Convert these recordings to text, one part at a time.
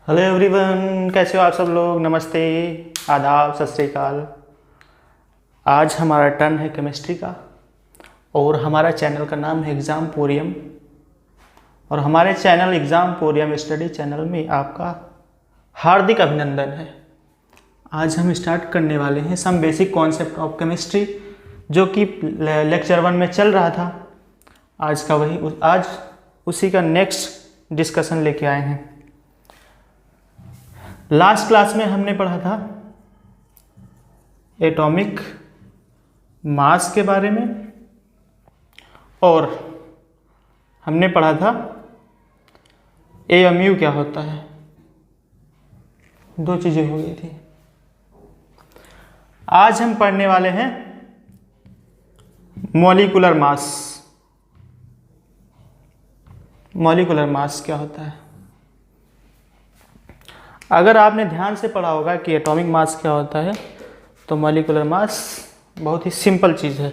Hello everyone, कैसे हो आप सब लोग। नमस्ते, आदाब, सत श्री अकाल। आज हमारा टर्न है केमिस्ट्री का और हमारा चैनल का नाम है एग्ज़ामपोरियम। और हमारे चैनल एग्ज़ामपोरियम स्टडी चैनल में आपका हार्दिक अभिनंदन है। आज हम स्टार्ट करने वाले हैं some basic concept of chemistry, जो कि लेक्चर 1 में चल रहा था। आज उसी का नेक्स्ट डिस्कशन लेके आए हैं। लास्ट क्लास में हमने पढ़ा था एटॉमिक मास के बारे में और हमने पढ़ा था एएमयू क्या होता है। दो चीज़ें हो गई थी। आज हम पढ़ने वाले हैं मॉलिक्यूलर मास। मॉलिक्यूलर मास क्या होता है। अगर आपने ध्यान से पढ़ा होगा कि एटॉमिक मास क्या होता है, तो मॉलिक्यूलर मास बहुत ही सिंपल चीज़ है।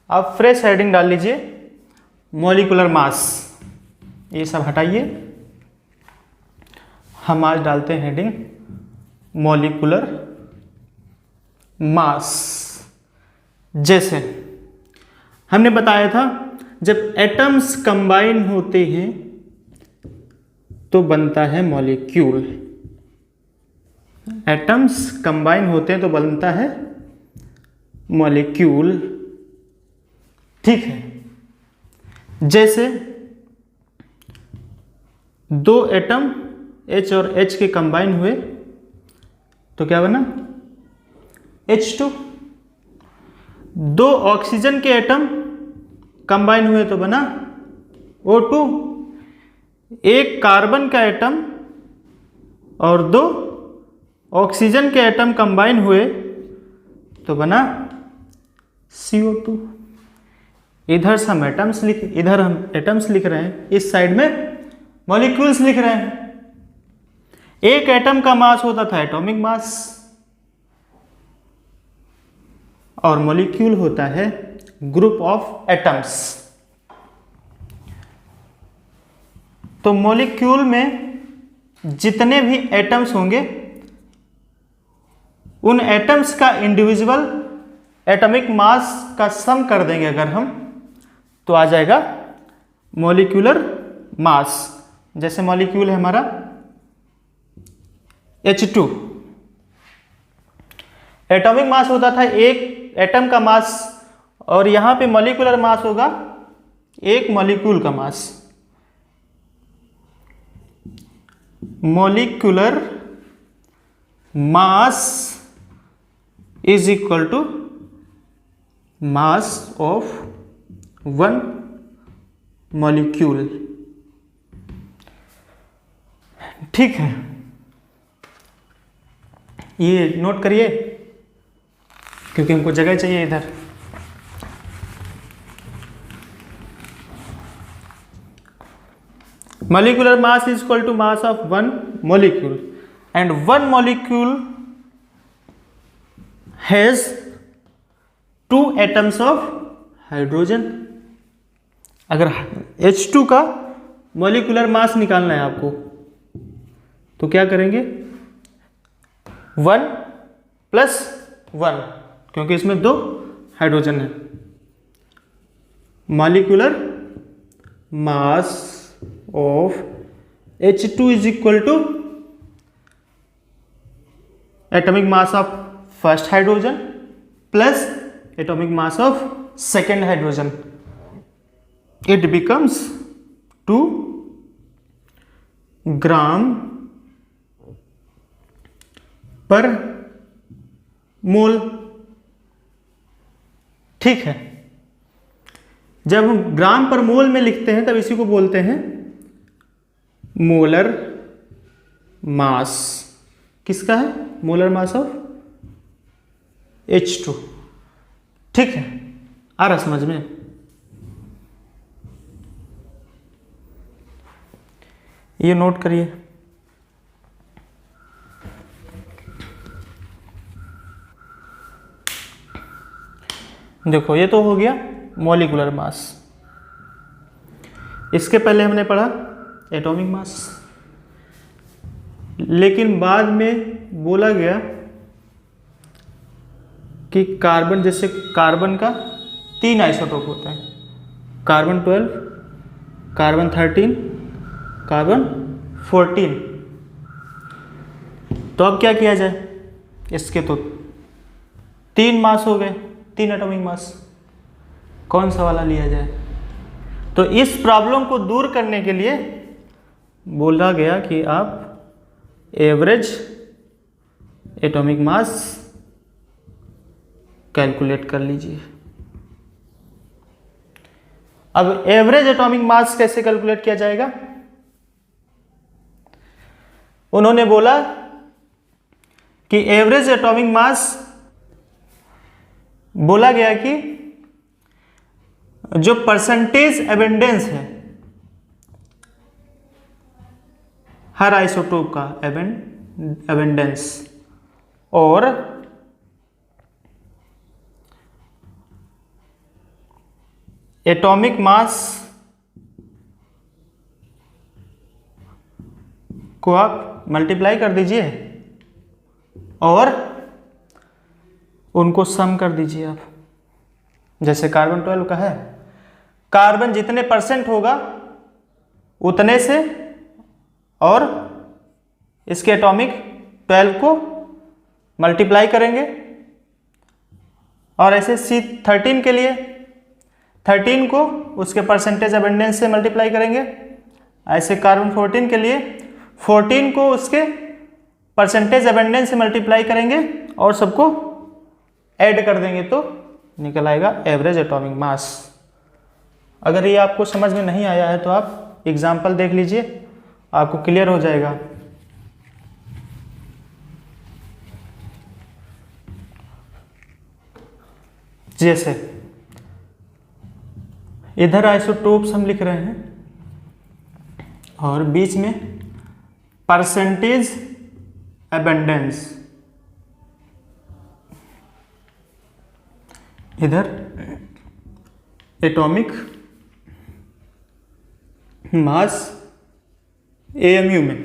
आप फ्रेश हेडिंग डाल लीजिए मॉलिक्यूलर मास। ये सब हटाइए, हम आज डालते हैं हेडिंग मॉलिक्यूलर मास। जैसे हमने बताया था, जब एटम्स कंबाइन होते हैं तो बनता है मॉलिक्यूल। एटम्स कंबाइन होते हैं तो बनता है मॉलिक्यूल। ठीक है। जैसे दो एटम H और H के कंबाइन हुए तो क्या बना? H2। दो ऑक्सीजन के एटम कंबाइन हुए तो बना O2। एक कार्बन का एटम और दो ऑक्सीजन के एटम कंबाइन हुए तो बना CO2। इधर हम एटम्स लिख रहे हैं, इस साइड में मॉलिक्यूल्स लिख रहे हैं। एक एटम का मास होता था एटॉमिक मास और मॉलिक्यूल होता है ग्रुप ऑफ एटम्स। तो मॉलिक्यूल में जितने भी एटम्स होंगे उन एटम्स का इंडिविजुअल एटॉमिक मास का सम कर देंगे अगर हम, तो आ जाएगा मॉलिक्यूलर मास। जैसे मॉलिक्यूल है हमारा H2। एटॉमिक मास होता था एक एटम का मास, और यहां पे मॉलिक्यूलर मास होगा एक मॉलिक्यूल का mass. Molecular mass is equal to mass of one molecule। ठीक है, ये नोट करिए क्योंकि हमको जगह चाहिए इधर। molecular mass is equal to mass of one molecule and one molecule has two atoms of hydrogen। अगर H2 का मॉलिक्यूलर मास निकालना है आपको तो क्या करेंगे? 1 + 1, क्योंकि इसमें दो हाइड्रोजन है। Molecular mass of H2 is equal to atomic mass of first hydrogen plus atomic mass of second hydrogen. It becomes 2 gram per mole. ठीक है। जब हम ग्राम पर मोल में लिखते हैं तब इसी को बोलते हैं मोलर मास। किसका है? Molar mass of H2। ठीक है, आ रहा समझ में? ये नोट करिए। देखो, ये तो हो गया मॉलिक्यूलर मास। इसके पहले हमने पढ़ा एटॉमिक मास। लेकिन बाद में बोला गया कि कार्बन, जैसे कार्बन का 3 आइसोटोप होता है, कार्बन 12, कार्बन 13, कार्बन 14। तो अब क्या किया जाए, इसके तो 3 मास हो गए, 3 एटॉमिक मास, कौन सा वाला लिया जाए। तो इस प्रॉब्लम को दूर करने के लिए बोला गया कि आप एवरेज एटॉमिक मास कैलकुलेट कर लीजिए। अब एवरेज एटॉमिक मास कैसे कैलकुलेट किया जाएगा, उन्होंने बोला कि एवरेज एटॉमिक मास, बोला गया कि जो परसेंटेज एबेंडेंस है हर आइसोटोप का एबेंडेंस, और एटॉमिक मास को आप मल्टीप्लाई कर दीजिए और उनको सम कर दीजिए आप। जैसे कार्बन 12 का है, कार्बन जितने परसेंट होगा उतने से, और इसके एटॉमिक 12 को मल्टीप्लाई करेंगे, और ऐसे C13 के लिए 13 को उसके परसेंटेज एबेंडेंस से मल्टीप्लाई करेंगे, ऐसे कार्बन 14 के लिए 14 को उसके परसेंटेज एबेंडेंस से मल्टीप्लाई करेंगे और सबको ऐड कर देंगे तो निकल आएगा एवरेज एटॉमिक मास। अगर ये आपको समझ में नहीं आया है तो आप एग्जाम्पल देख लीजिए, आपको क्लियर हो जाएगा। जैसे इधर आइसोटोप्स हम लिख रहे हैं और बीच में परसेंटेज एबेंडेंस, इधर एटॉमिक मास AMU में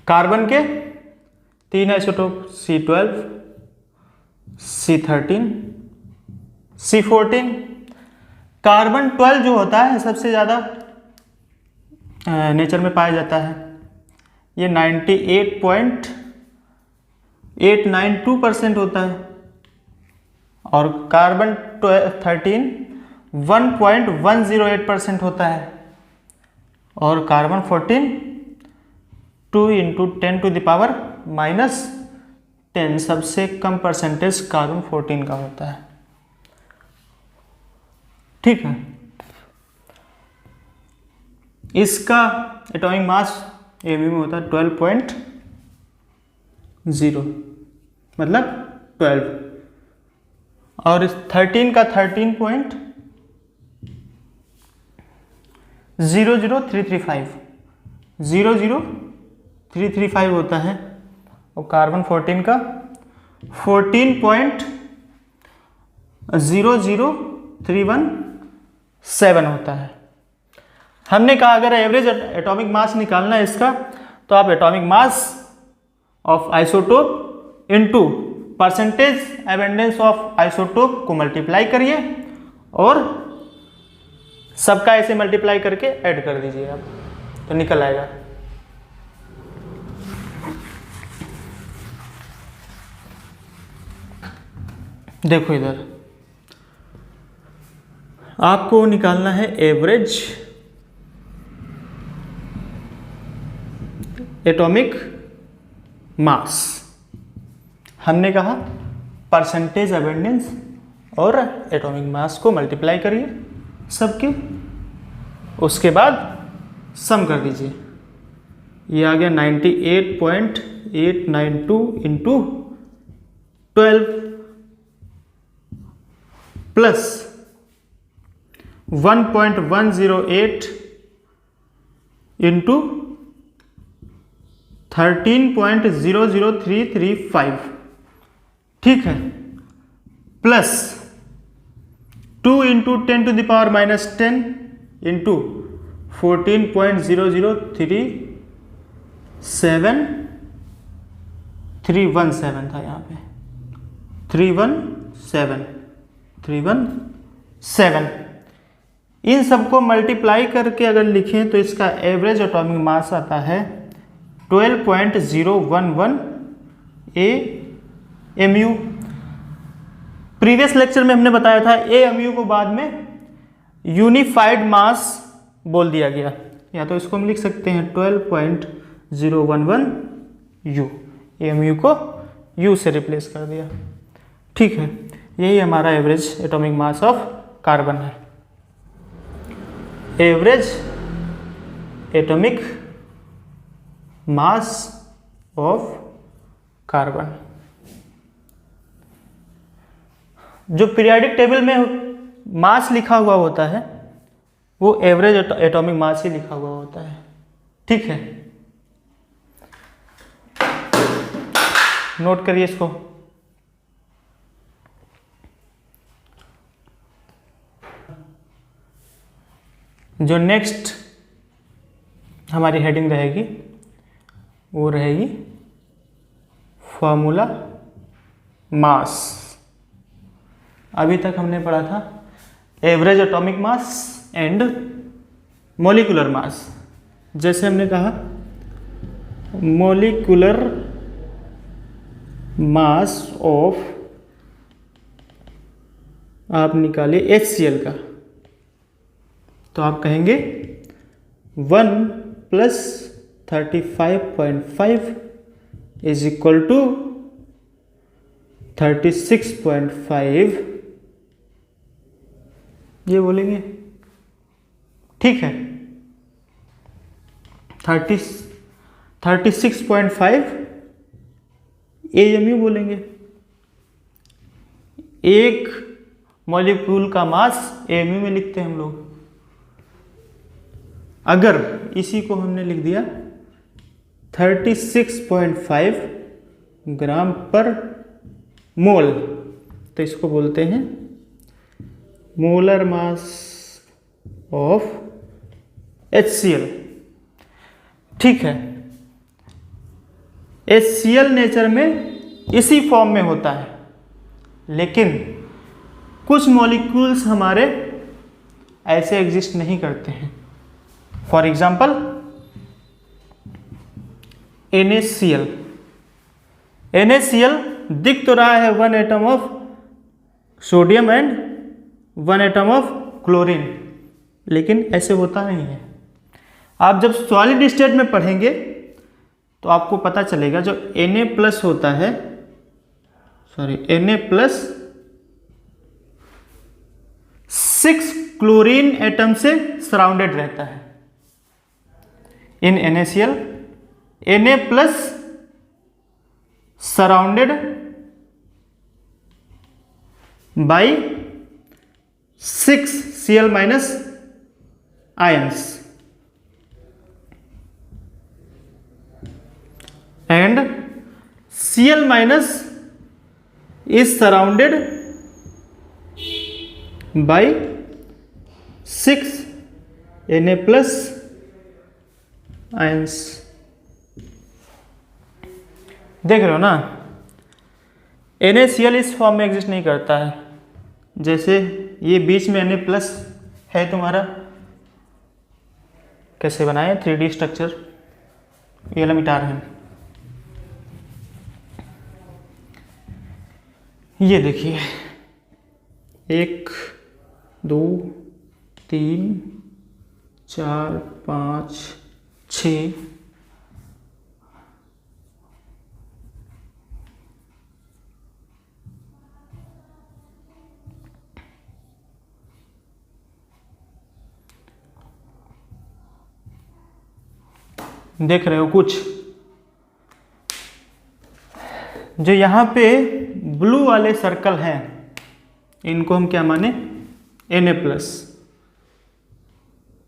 कार्बन के 3 isotope C12, C13, C14। Carbon 12 जो होता है सबसे ज़्यादा नेचर में पाया जाता है, ये 98.892% होता है, और कार्बन 13 1.108% होता है, और कार्बन 14 2 × 10⁻⁻10 सबसे कम परसेंटेज कार्बन 14 का होता है। ठीक है, इसका एटॉमिक मास AMU में होता है 12.0, मतलब 12, और इस 13 का 13.00335 होता है, और कार्बन 14 का 14.00317 होता है। हमने कहा अगर एवरेज एटॉमिक मास निकालना है इसका, तो आप atomic mass of isotope into percentage abundance of isotope को मल्टीप्लाई करिए और सबका ऐसे मल्टीप्लाई करके ऐड कर दीजिए आप, तो निकल आएगा। देखो इधर आपको निकालना है एवरेज एटॉमिक मास। हमने कहा परसेंटेज एबेंडेंस और एटॉमिक मास को मल्टीप्लाई करिए सबके, उसके बाद सम कर दीजिए। ये आ गया 98.892 इंटू 12 प्लस 1.108 इंटू 13.00335, ठीक है, प्लस 2 × 10⁻⁻10 इंटू 14.00335 317 था यहाँ पे, 317। इन सबको मल्टीप्लाई करके अगर लिखें तो इसका एवरेज एटॉमिक मास आता है 12.011 AMU। प्रीवियस लेक्चर में हमने बताया था AMU को बाद में यूनिफाइड मास बोल दिया गया, या तो इसको हम लिख सकते हैं 12.011 U। AMU को U से रिप्लेस कर दिया, ठीक है। यही हमारा average atomic mass of carbon है। Average atomic mass of carbon, जो पीरियोडिक टेबल में मास लिखा हुआ होता है वो एवरेज एटॉमिक मास ही लिखा हुआ होता है, ठीक है। नोट करिए इसको। जो नेक्स्ट हमारी हेडिंग रहेगी वो रहेगी फॉर्मूला मास। अभी तक हमने पढ़ा था average atomic mass and molecular mass. जैसे हमने कहा मॉलिक्यूलर मास ऑफ, आप निकालिए HCl का, तो आप कहेंगे 1 + 35.5 इज इक्वल टू 36.5, ये बोलेंगे, ठीक है। 36.5 AMU बोलेंगे। एक मॉलिक्यूल का मास AMU में लिखते हैं हम लोग। अगर इसी को हमने लिख दिया 36.5 ग्राम पर मोल, तो इसको बोलते हैं मोलर मास ऑफ HCl, ठीक है। HCl नेचर में इसी फॉर्म में होता है, लेकिन कुछ मॉलिक्यूल्स हमारे ऐसे एग्जिस्ट नहीं करते हैं। For example NaCl। NaCl दिख तो रहा है 1 atom of sodium and 1 atom of chlorine, लेकिन ऐसे होता नहीं है। आप जब सॉलिड स्टेट में पढ़ेंगे तो आपको पता चलेगा जो Na+ होता है, Na+ 6 क्लोरीन एटम से सराउंडेड रहता है। इन NaCl Na+ surrounded by 6 Cl- ions and Cl- is surrounded by 6 Na+ ions। देख रहे हो ना, NaCl इस फॉर्म में एग्जिस्ट नहीं करता है। जैसे ये बीच में Na+ है तुम्हारा, कैसे बनाए 3D स्ट्रक्चर, ये मिटा रहे हैं। ये देखिए 1 2 3 4 5 6 देख रहे हो कुछ जो यहाँ पे ब्लू वाले सर्कल हैं, इनको हम क्या माने Na+,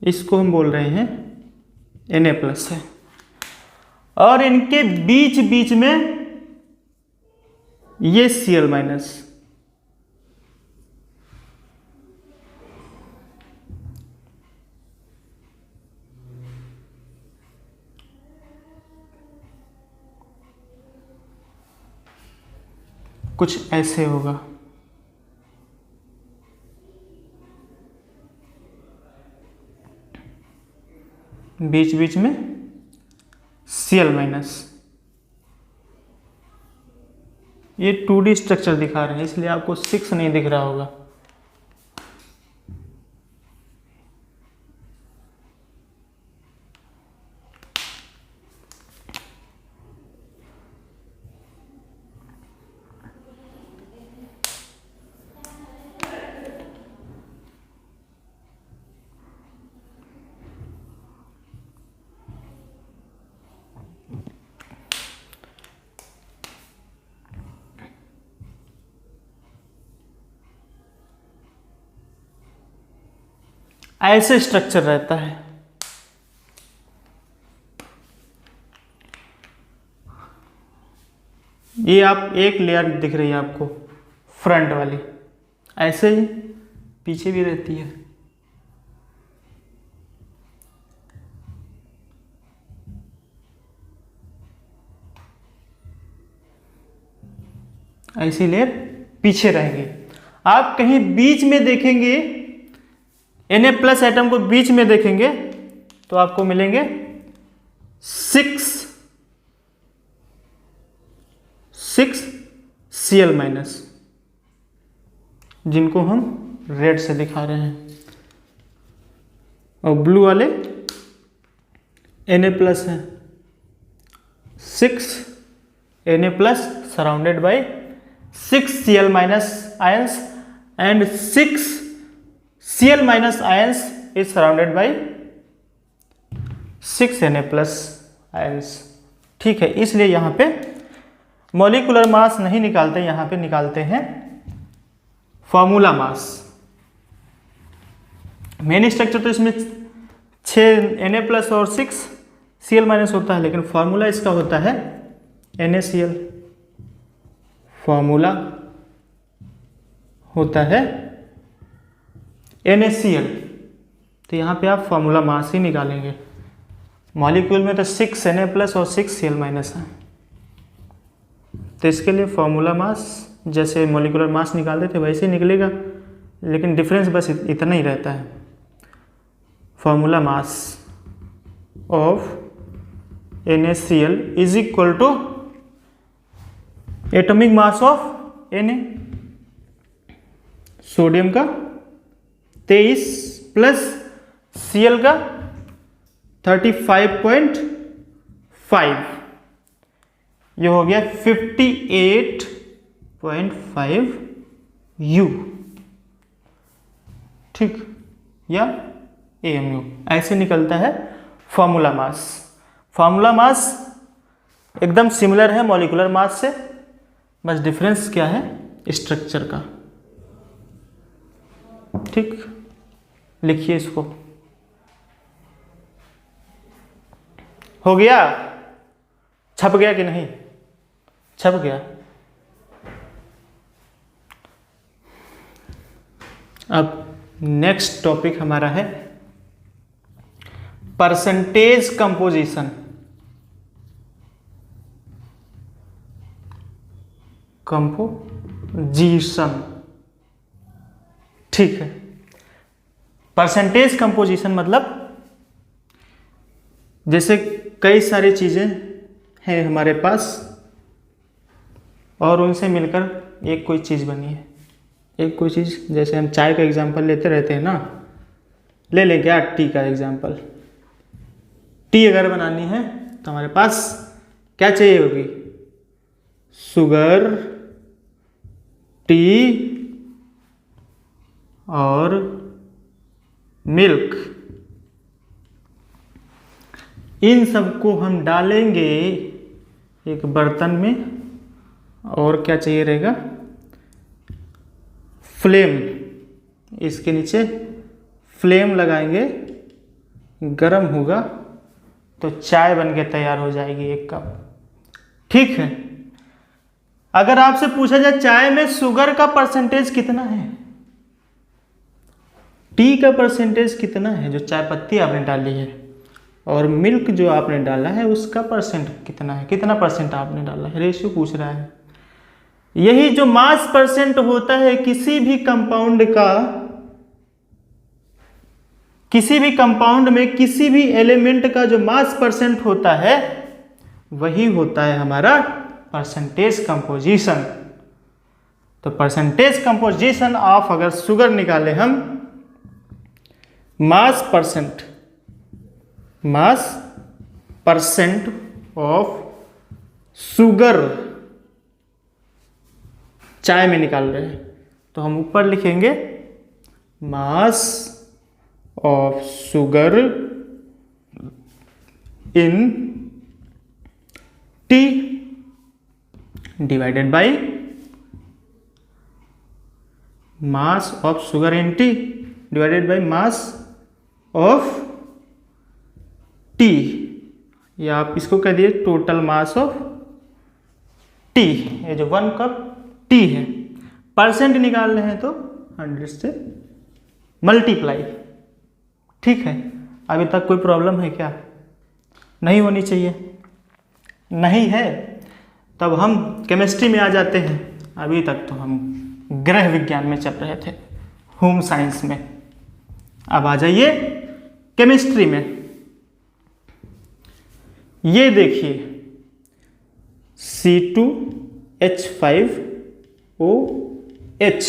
इसको हम बोल रहे हैं Na+ है। और इनके बीच बीच में ये Cl-, कुछ ऐसे होगा। बीच बीच में Cl-, ये 2D स्ट्रक्चर दिखा रहे हैं इसलिए आपको 6 नहीं दिख रहा होगा। ऐसे स्ट्रक्चर रहता है। ये आप एक लेयर दिख रही है आपको फ्रंट वाली, ऐसे ही पीछे भी रहती है। ऐसी लेयर पीछे रहेंगी। आप कहीं बीच में देखेंगे, Na+ एटम को बीच में देखेंगे तो आपको मिलेंगे 6 Cl-, जिनको हम रेड से दिखा रहे हैं, और ब्लू वाले Na+ हैं। 6 Na+ surrounded by 6 Cl- ions and 6 Cl- ions is surrounded by 6 Na+ ions. ठीक है, इसलिए यहाँ पे मॉलिक्यूलर मास नहीं निकालते, यहाँ पे निकालते हैं फॉर्मूला मास। मेन स्ट्रक्चर तो इसमें 6 Na+ और 6 Cl- होता है, लेकिन फॉर्मूला इसका होता है NaCl। फॉर्मूला होता है NaCl। तो यहाँ पे आप फॉर्मूला मास ही निकालेंगे। मॉलिक्यूल में तो 6 Na+ और 6 Cl- है, तो इसके लिए फॉर्मूला मास जैसे मॉलिक्यूलर मास निकालते थे वैसे ही निकलेगा, लेकिन डिफरेंस बस इतना ही रहता है। Formula mass of NaCl is equal to atomic mass of Na। Sodium का 23 प्लस Cl का 35.5, ये हो गया 58.5 U, ठीक, या AMU। ऐसे निकलता है फॉर्मूला मास। फॉर्मूला मास एकदम सिमिलर है मॉलिक्यूलर मास से, बस डिफरेंस क्या है स्ट्रक्चर का। ठीक, लिखिए इसको। हो गया? छप गया कि नहीं? छप गया। अब नेक्स्ट टॉपिक हमारा है परसेंटेज कंपोजिशन। कंपोजिशन, ठीक है। परसेंटेज कंपोजिशन मतलब जैसे कई सारी चीजें हैं हमारे पास और उनसे मिलकर एक कोई चीज बनी है। एक कोई चीज, जैसे हम चाय का एग्जांपल लेते रहते हैं ना, ले लें क्या टी का एग्जांपल। टी अगर बनानी है तो हमारे पास क्या चाहिए होगी? शुगर, टी और मिल्क। इन सबको हम डालेंगे एक बर्तन में, और क्या चाहिए रहेगा? फ्लेम। इसके नीचे फ्लेम लगाएंगे, गरम होगा तो चाय बनके तैयार हो जाएगी, एक कप। ठीक है। अगर आपसे पूछा जाए चाय में शुगर का परसेंटेज कितना है, टी का परसेंटेज कितना है जो चाय पत्ती आपने डाली है, और मिल्क जो आपने डाला है उसका परसेंट कितना है, कितना परसेंट आपने डाला है, रेशियो पूछ रहा है। यही जो मास परसेंट होता है किसी भी कंपाउंड का, किसी भी कंपाउंड में किसी भी एलिमेंट का जो मास परसेंट होता है वही होता है हमारा परसेंटेज कंपोजिशन। तो परसेंटेज कंपोजिशन ऑफ अगर शुगर निकाले हम, मास परसेंट ऑफ शुगर चाय में निकाल रहे हैं, तो हम ऊपर लिखेंगे mass of sugar in T divided by mass of sugar in T divided by mass of T, या आप इसको कह दिए टोटल मास ऑफ टी। ये जो 1 कप टी है, परसेंट निकाल रहे हैं तो 100 से मल्टीप्लाई। ठीक है, अभी तक कोई प्रॉब्लम है क्या? नहीं होनी चाहिए। नहीं है तब हम केमिस्ट्री में आ जाते हैं। अभी तक तो हम गृह विज्ञान में चल रहे थे, होम साइंस में। अब आ जाइए केमिस्ट्री में। ये देखिए C2H5OH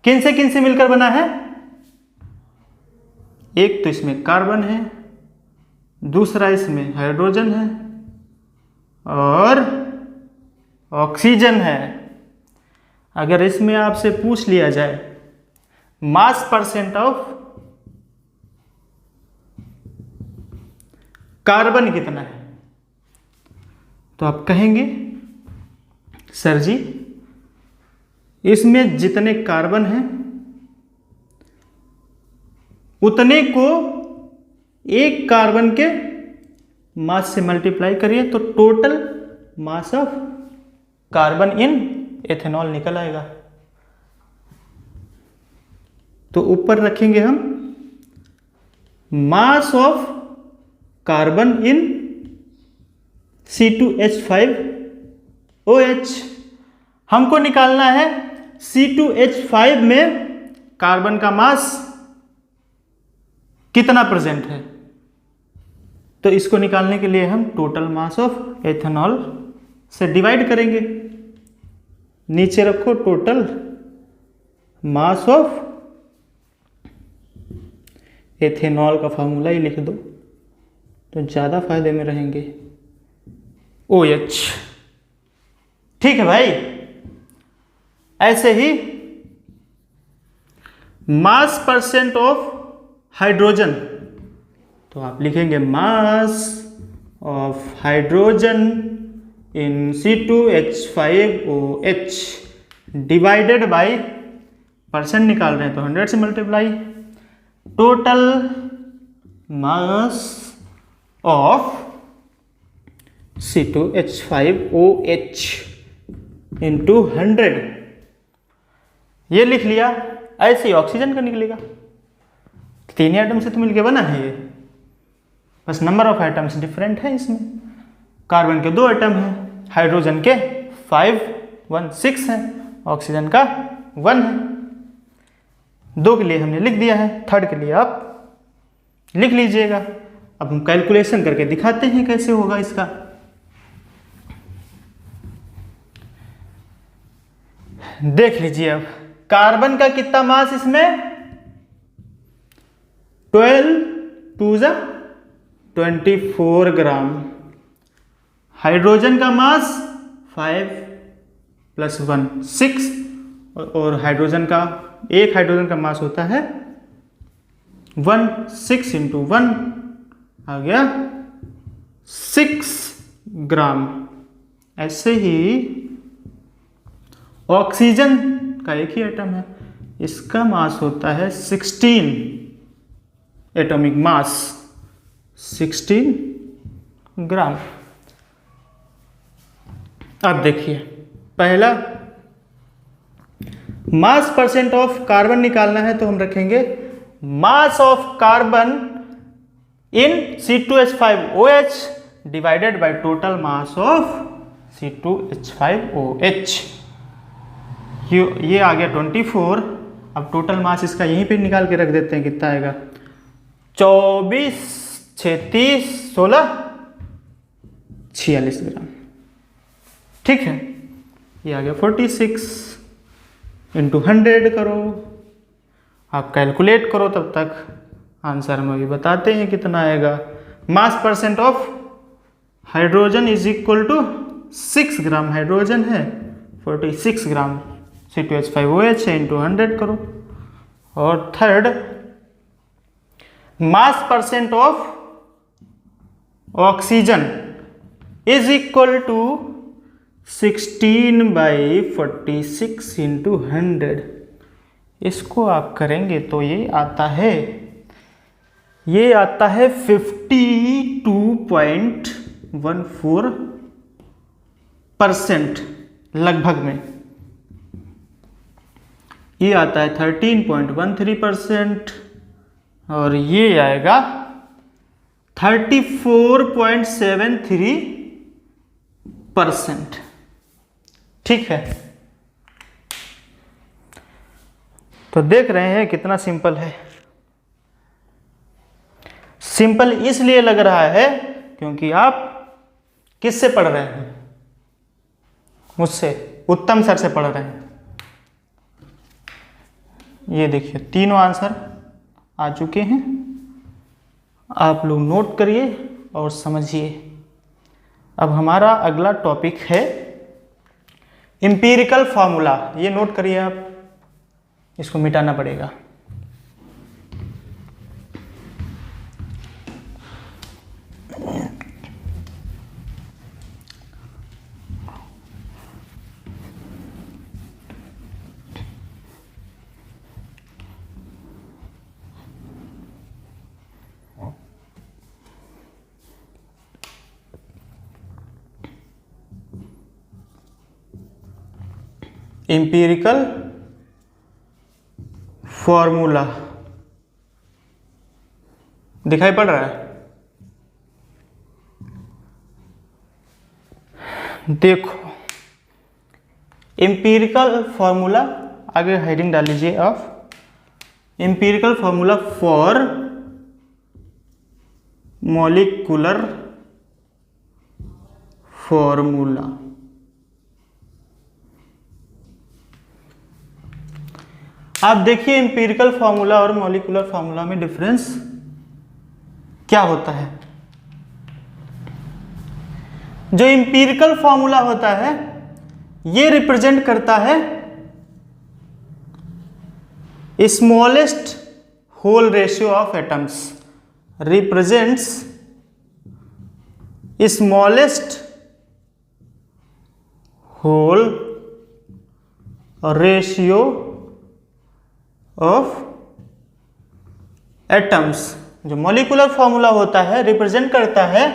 किन से मिलकर बना है? एक तो इसमें कार्बन है, दूसरा इसमें हाइड्रोजन है और ऑक्सीजन है। अगर इसमें आपसे पूछ लिया जाए मास परसेंट ऑफ कार्बन कितना है, तो आप कहेंगे सर जी इसमें जितने कार्बन हैं उतने को एक कार्बन के मास से मल्टीप्लाई करिए तो total mass of carbon in ethanol निकल आएगा। तो ऊपर रखेंगे हम मास ऑफ कार्बन इन C2H5OH। हमको निकालना है C2H5 में कार्बन का मास कितना प्रेजेंट है, तो इसको निकालने के लिए हम टोटल मास ऑफ एथेनॉल से डिवाइड करेंगे। नीचे रखो टोटल मास ऑफ एथेनॉल का फॉर्मूला ही लिख दो तो ज़्यादा फायदे में रहेंगे, OH। ठीक है भाई। ऐसे ही मास परसेंट ऑफ हाइड्रोजन, तो आप लिखेंगे mass of hydrogen in C2H5OH divided by, percent निकाल रहे हैं तो 100 से multiply, total mass of C2H5OH into 100। ये लिख लिया। ऐसे ही ऑक्सीजन का निकलेगा। 3 आइटम से तो मिलके बना है ये, बस नंबर ऑफ आइटम्स डिफरेंट है इसमें। कार्बन के 2 आइटम हैं, हाइड्रोजन के 5, 1, 6 हैं, ऑक्सीजन का 1 है। 2 के लिए हमने लिख दिया है, थर्ड के लिए आप लिख लीजिएगा। अब हम कैलकुलेशन करके दिखाते हैं कैसे होगा इसका। देख लीजिए अब कार्बन का कितना मास इसमें 12 2 जा 24 ग्राम। हाइड्रोजन का मास 5 + 1 6 और हाइड्रोजन का एक हाइड्रोजन का मास होता है 1 6 × 1 आ गया 6 ग्राम। ऐसे ही ऑक्सीजन का एक ही एटम है, इसका मास होता है 16 एटॉमिक मास 16 ग्राम। अब देखिए पहला मास परसेंट ऑफ कार्बन निकालना है तो हम रखेंगे मास of carbon in C2H5OH divided by total mass of C2H5OH। ये आ गया 24। अब टोटल मास इसका यहीं पे निकाल के रख देते हैं, कितना आएगा 24, 36, 16, 46 ग्राम। ठीक है, ये आ गया 46 इंटू 100 करो, आप कैलकुलेट करो, तब तक आंसर में भी बताते हैं कितना आएगा। Mass percent of hydrogen is equal to 6 gram hydrogen है, 46 ग्राम C2H5OH है, इंटू 100 करो। और third, mass percent of oxygen is equal to 16/46 into 100। इसको आप करेंगे तो ये आता है 52.14% लगभग में। ये आता है 13.13% और ये आएगा 34.73%। ठीक है, तो देख रहे हैं कितना सिंपल है। सिंपल इसलिए लग रहा है क्योंकि आप किससे पढ़ रहे हैं? मुझसे, उत्तम सर से पढ़ रहे हैं। ये देखिए तीनों आंसर आ चुके हैं, आप लोग नोट करिए और समझिए। अब हमारा अगला टॉपिक है एम्पिरिकल फॉर्मूला। ये नोट करिए आप, इसको मिटाना पड़ेगा। एम्पिरिकल फॉर्मूला दिखाई पड़ रहा है? देखो, एम्पिरिकल फॉर्मूला, आगे हेडिंग डाल लीजिए of empirical formula for molecular formula. आप देखिए एम्पिरिकल फॉर्मूला और मॉलिक्यूलर फॉर्मूला में डिफरेंस क्या होता है। जो एम्पिरिकल फॉर्मूला होता है ये रिप्रेजेंट करता है smallest whole ratio of atoms, represents smallest whole ratio of atoms. जो मॉलिक्यूलर फॉर्मूला होता है रिप्रेजेंट करता है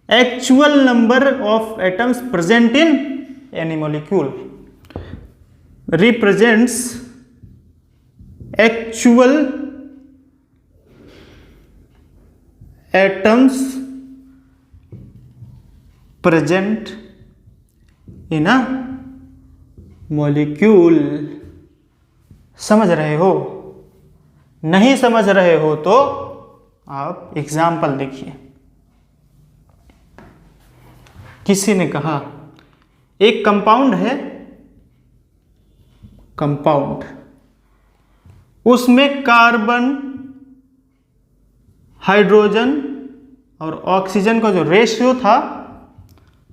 actual number of atoms present in any molecule, represents actual atoms present in a molecule. समझ रहे हो? नहीं समझ रहे हो तो आप एग्जाम्पल देखिए। किसी ने कहा एक कंपाउंड है, कंपाउंड, उसमें कार्बन, हाइड्रोजन और ऑक्सीजन का जो रेशियो था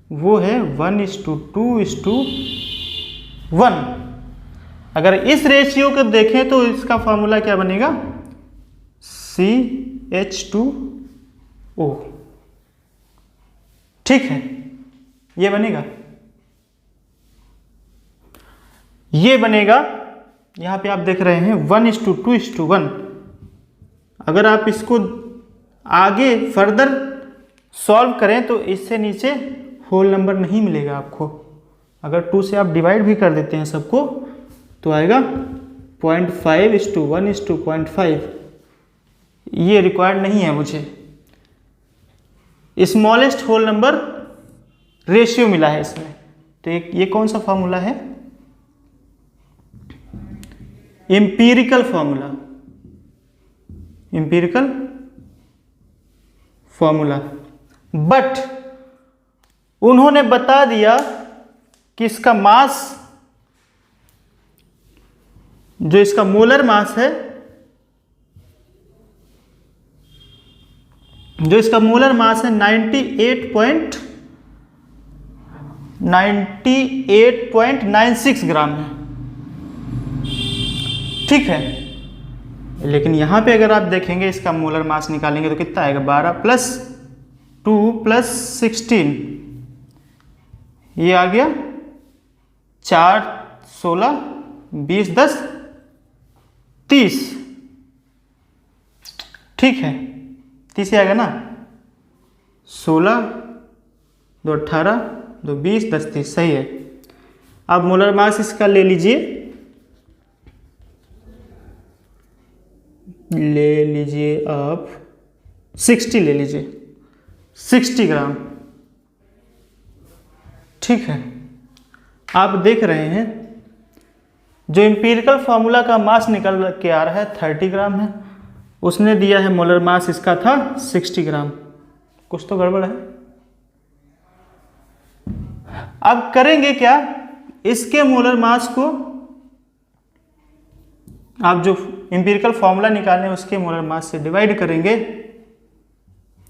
वो है 1:2:1। अगर इस रेशियो को देखें तो इसका फॉर्मूला क्या बनेगा? CH2O। ठीक है, ये बनेगा, ये बनेगा। यहां पे आप देख रहे हैं 1:2:1। अगर आप इसको आगे फर्दर सॉल्व करें तो इससे नीचे होल नंबर नहीं मिलेगा आपको। अगर 2 से आप डिवाइड भी कर देते हैं सबको तो आएगा 0.5:1:0.5। ये रिक्वायर्ड नहीं है मुझे। स्मॉलेस्ट होल नंबर रेशियो मिला है इसमें, तो ये कौन सा फॉर्मूला है? एम्पिरिकल फॉर्मूला, बट उन्होंने बता दिया कि इसका मास, जो इसका मोलर मास है, जो इसका मोलर मास है 98.96 ग्राम है। ठीक है, लेकिन यहां पे अगर आप देखेंगे इसका मोलर मास निकालेंगे तो कितना आएगा, 12 + 2 + 16, ये आ गया 4, 16, 20, 10, 30। ठीक है, 30 आएगा ना, 16, 2 18, 2 20, 10 30, सही है। अब मोलर मास इसका ले लीजिए, आप 60 ले लीजिए, 60 ग्राम। ठीक है, आप देख रहे हैं जो एम्पिरिकल फार्मूला का मास निकल के आ रहा है 30 ग्राम है, उसने दिया है मोलर मास इसका था 60 ग्राम। कुछ तो गड़बड़ है। अब करेंगे क्या, इसके मोलर मास को आप जो एम्पिरिकल फार्मूला निकालें उसके मोलर मास से डिवाइड करेंगे,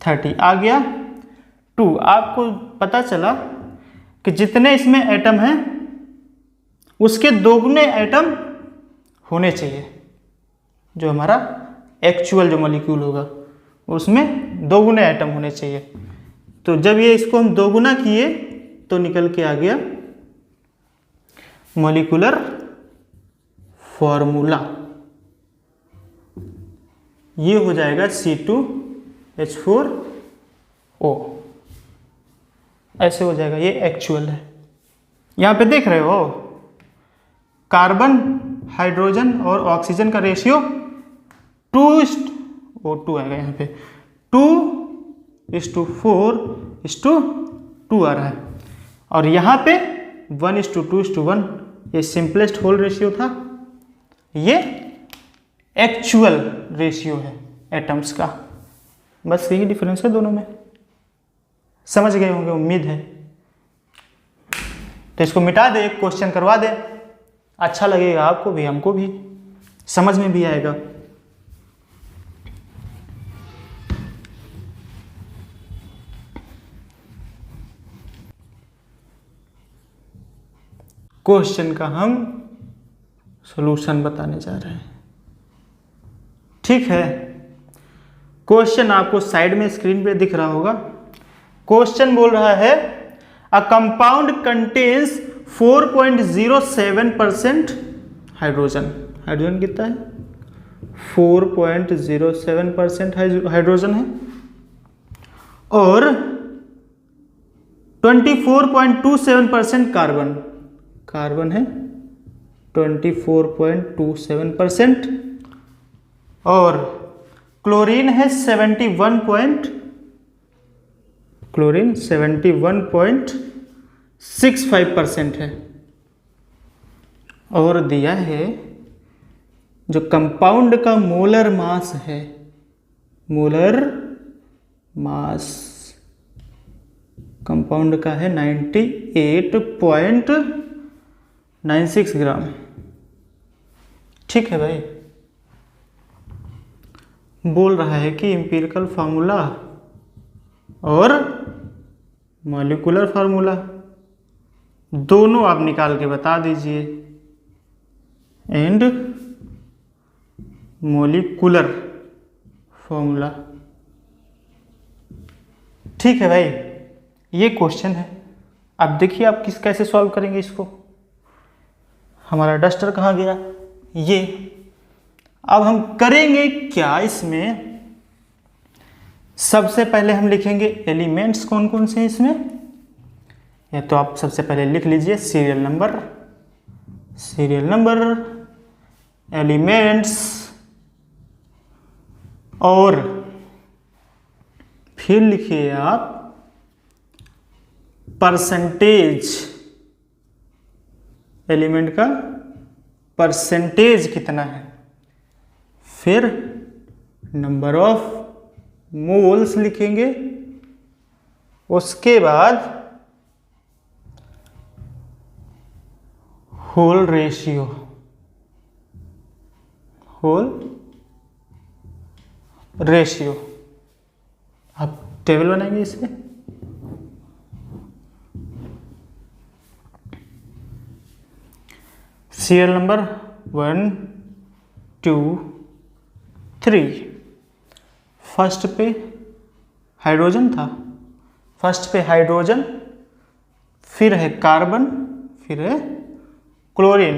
30 आ गया 2। आपको पता चला कि जितने इसमें एटम हैं उसके दोगुने एटम होने चाहिए। जो हमारा एक्चुअल जो मॉलिक्यूल होगा उसमें दोगुने एटम होने चाहिए। तो जब ये इसको हम दोगुना किए तो निकल के आ गया मॉलिक्यूलर फॉर्मूला। ये हो जाएगा C2H4O, ऐसे हो जाएगा। ये एक्चुअल है। यहाँ पे देख रहे हो कार्बन, हाइड्रोजन और ऑक्सीजन का रेशियो 2:O2 आएगा। यहाँ पे 2:4:2 आ रहा है, और यहाँ पे 1:2:1। ये सिंपलेस्ट होल रेशियो था, ये एक्चुअल रेशियो है एटम्स का। बस यही डिफरेंस है दोनों में। समझ गए होंगे, उम्मीद है। तो इसको मिटा दे, एक क्वेश्चन करवा दे, अच्छा लगेगा आपको भी, हमको भी, समझ में भी आएगा। क्वेश्चन का हम सॉल्यूशन बताने जा रहे हैं। ठीक है, क्वेश्चन आपको साइड में स्क्रीन पे दिख रहा होगा। क्वेश्चन बोल रहा है a compound contains 4.07% hydrogen. Hydrogen कितना है, 4.07% हाइड्रोजन है, और 24.27% कार्बन। कार्बन है 24.27%, और क्लोरीन है 71.65% है। और दिया है जो कंपाउंड का मोलर मास है, मोलर मास कंपाउंड का है 98.96 ग्राम। ठीक है भाई, बोल रहा है कि एम्पिरिकल फार्मूला और मॉलिक्यूलर फार्मूला दोनों आप निकाल के बता दीजिए, एंड मॉलिक्यूलर फार्मूला। ठीक है भाई, ये क्वेश्चन है। अब देखिए आप कैसे सॉल्व करेंगे इसको। हमारा डस्टर कहाँ गया, ये। अब हम करेंगे क्या इसमें, सबसे पहले हम लिखेंगे एलिमेंट्स कौन कौन से हैं इसमें। या तो आप सबसे पहले लिख लीजिए सीरियल नंबर एलिमेंट्स, और फिर लिखिए आप परसेंटेज, एलिमेंट का परसेंटेज कितना है, फिर नंबर ऑफ मोल्स लिखेंगे, उसके बाद होल रेशियो, अब टेबल बनाएंगे इसमें। सीरियल नंबर 1 2 3, फर्स्ट पे हाइड्रोजन था, फर्स्ट पे हाइड्रोजन, फिर है कार्बन, फिर है क्लोरीन।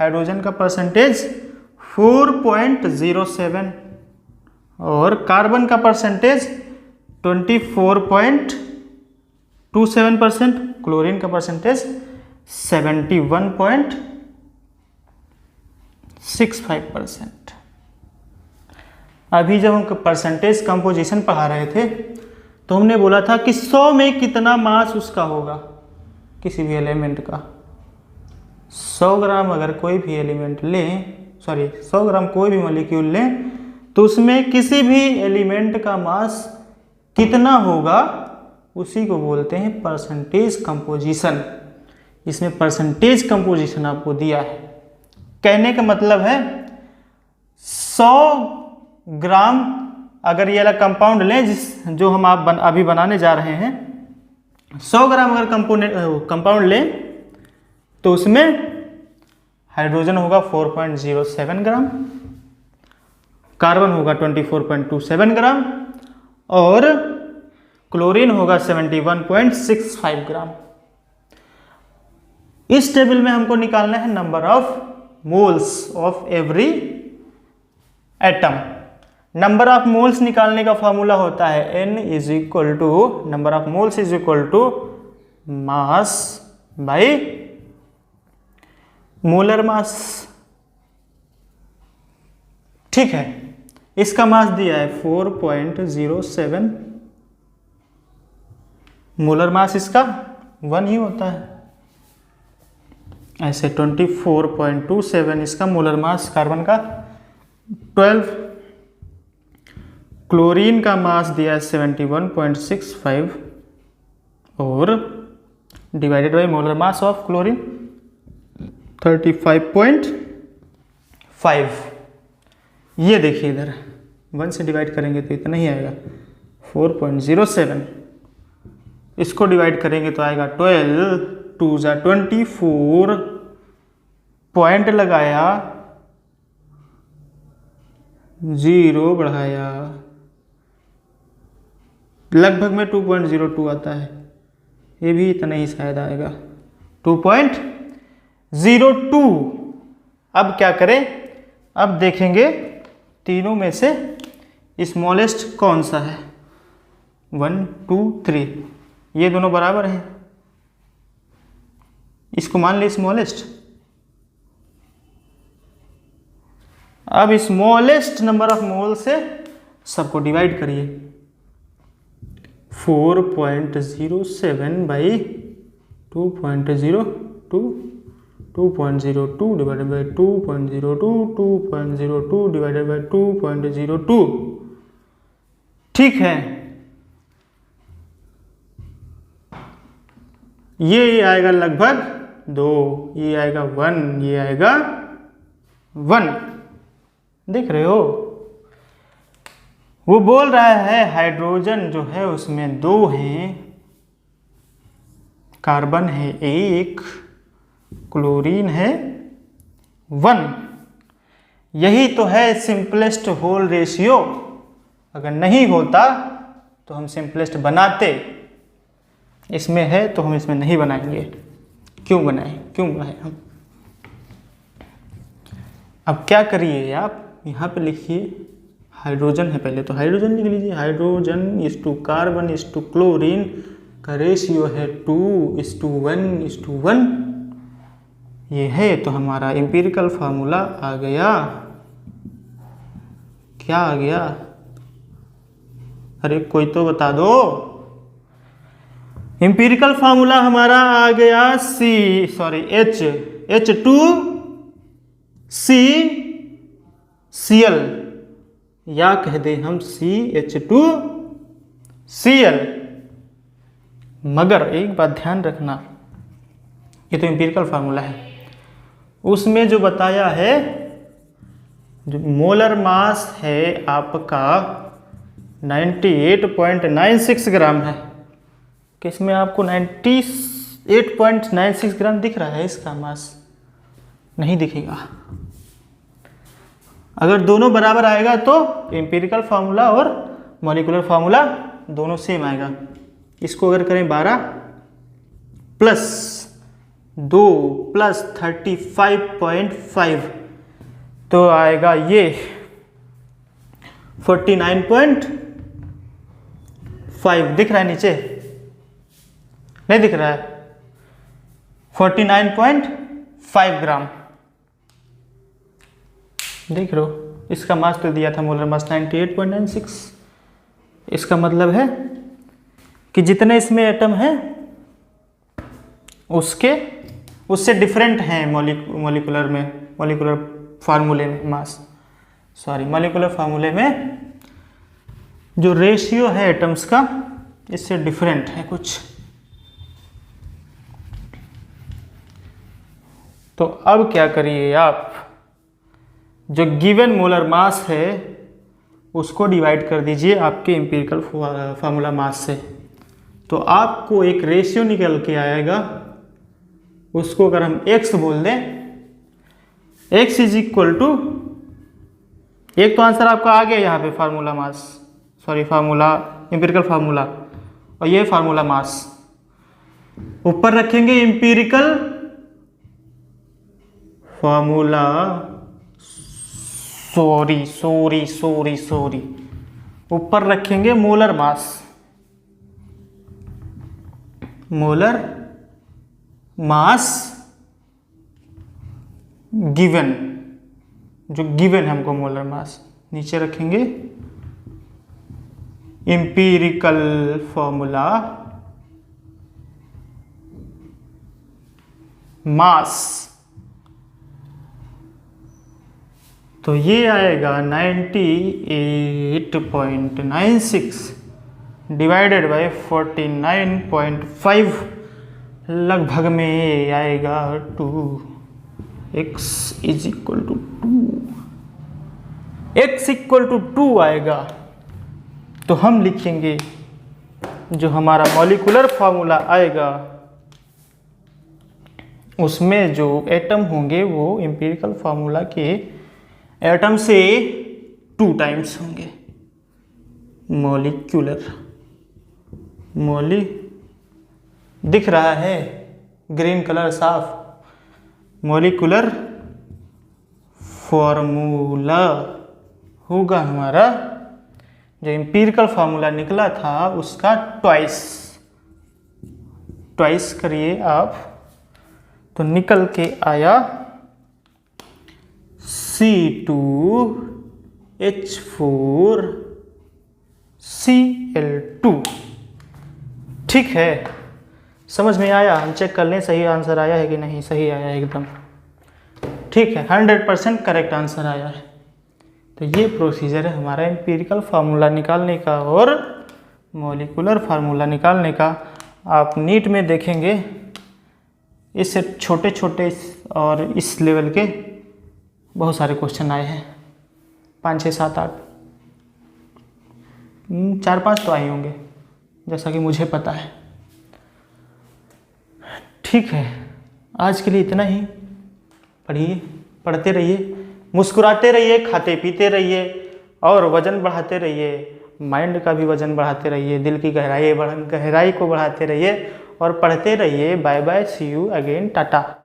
हाइड्रोजन का परसेंटेज 4.07 और कार्बन का परसेंटेज 24.27%, क्लोरीन का परसेंटेज 71.65%। अभी जब हम परसेंटेज कंपोजिशन पढ़ा रहे थे तो हमने बोला था कि 100 में कितना मास उसका होगा, किसी भी एलिमेंट का। 100 ग्राम अगर कोई भी एलिमेंट लें, 100 ग्राम कोई भी मॉलिक्यूल लें तो उसमें किसी भी एलिमेंट का मास कितना होगा, उसी को बोलते हैं परसेंटेज कंपोजिशन। इसमें परसेंटेज कंपोजिशन आपको दिया है। कहने का मतलब है 100 ग्राम अगर ये वाला कंपाउंड लें जो हम अभी बनाने जा रहे हैं, 100 ग्राम अगर कंपाउंड लें तो उसमें हाइड्रोजन होगा 4.07 ग्राम, कार्बन होगा 24.27 ग्राम और क्लोरीन होगा 71.65 ग्राम। इस टेबल में हमको निकालना है number of moles of every atom. Number of moles निकालने का फॉर्मूला होता है N is equal to number of moles is equal to mass by molar mass. ठीक है, इसका मास दिया है 4.07, मोलर मास इसका 1 ही होता है। ऐसे 24.27 इसका मोलर मास कार्बन का 12, क्लोरीन का मास दिया है 71.65 और divided by molar mass of chlorine 35.5। ये देखिए इधर 1 से डिवाइड करेंगे तो इतना ही आएगा 4.07, इसको डिवाइड करेंगे तो आएगा 12, 2 जा 24, पॉइंट लगाया, 0 बढ़ाया, लगभग में 2.02 आता है। ये भी इतना ही शायद आएगा 2.02। अब क्या करें, अब देखेंगे तीनों में से स्मॉलेस्ट कौन सा है। 1 2 3, ये दोनों बराबर हैं, इसको मान ले स्मॉलेस्ट। अब स्मॉलेस्ट नंबर ऑफ मोल से सबको डिवाइड करिए। 4.07 by 2.02, 2.02 divided by 2.02, 2.02 divided by 2.02। ठीक है, ये आएगा लगभग 2, ये आएगा 1, ये आएगा 1। देख रहे हो, वो बोल रहा है हाइड्रोजन जो है उसमें 2 हैं, कार्बन है 1, क्लोरीन है 1। यही तो है सिंपलेस्ट होल रेशियो। अगर नहीं होता तो हम सिंपलेस्ट बनाते, इसमें है तो हम इसमें नहीं बनाएंगे। क्यों बनाए हम। अब क्या करिए आप, यहाँ पे लिखिए हाइड्रोजन है, पहले तो हाइड्रोजन लिख लीजिए। Hydrogen is to carbon is to chlorine का रेशियो है 2:1:1। ये है तो हमारा एम्पिरिकल फार्मूला आ गया। क्या आ गया, अरे कोई तो बता दो। एम्पिरिकल फार्मूला हमारा आ गया H2 CCl या कह दें हम CH2Cl। मगर एक बात ध्यान रखना, ये तो एम्पिरिकल फार्मूला है, उसमें जो बताया है जो मोलर मास है आपका 98.96 ग्राम है, कि इसमें आपको 98.96 ग्राम दिख रहा है इसका मास? नहीं दिखेगा। अगर दोनों बराबर आएगा तो एम्पिरिकल फार्मूला और मॉलिक्यूलर फार्मूला दोनों सेम आएगा। इसको अगर करें 12 प्लस 2 प्लस 35.5 तो आएगा ये 49.5। दिख रहा है नीचे? नहीं दिख रहा है? 49.5 ग्राम देख लो। इसका मास तो दिया था मोलर मास 98.96। इसका मतलब है कि जितने इसमें एटम हैं उससे डिफरेंट हैं मॉलिक्यूलर फार्मूले में मॉलिक्यूलर फार्मूले में जो रेशियो है एटम्स का इससे डिफरेंट है कुछ। तो अब क्या करिए आप, जो गिवन मोलर मास है उसको डिवाइड कर दीजिए आपके एम्पिरिकल फार्मूला मास से, तो आपको एक रेशियो निकल के आएगा। उसको अगर हम x बोल दें, x इज इक्वल टू, एक तो आंसर आपका आ गया यहाँ पे फार्मूला एम्पिरिकल फार्मूला, और ये फार्मूला मास। ऊपर रखेंगे एम्पिरिकल फार्मूला, सॉरी, ऊपर रखेंगे मोलर मास गिवन, जो गिवन है हमको मोलर मास। नीचे रखेंगे एम्पिरिकल फॉर्मूला मास, तो ये आएगा 98.96 डिवाइडेड बाय 49.5, लगभग में ये आएगा 2x इज इक्वल टू 2 आएगा। तो हम लिखेंगे जो हमारा मॉलिक्यूलर फार्मूला आएगा उसमें जो एटम होंगे वो एम्पिरिकल फार्मूला के एटम से 2 टाइम्स होंगे। दिख रहा है ग्रीन कलर साफ? मॉलिक्यूलर फॉर्मूला होगा हमारा, जो एम्पिरिकल फार्मूला निकला था उसका ट्वाइस करिए आप, तो निकल के आया C2H4Cl2। ठीक है, समझ में आया? हम चेक कर लें सही आंसर आया है कि नहीं। सही आया है एकदम, ठीक है, 100% करेक्ट आंसर आया है। तो ये प्रोसीजर है हमारा एम्पिरिकल फार्मूला निकालने का और मॉलिक्यूलर फार्मूला निकालने का। आप नीट में देखेंगे इससे छोटे छोटे और इस लेवल के बहुत सारे क्वेश्चन आए हैं, 5, 6, 7, 8, 4-5 तो आए होंगे जैसा कि मुझे पता है। ठीक है, आज के लिए इतना ही। पढ़ते रहिए, मुस्कुराते रहिए, खाते पीते रहिए और वजन बढ़ाते रहिए। माइंड का भी वजन बढ़ाते रहिए, दिल की गहराई को बढ़ाते रहिए और पढ़ते रहिए। Bye bye, see you again, Tata.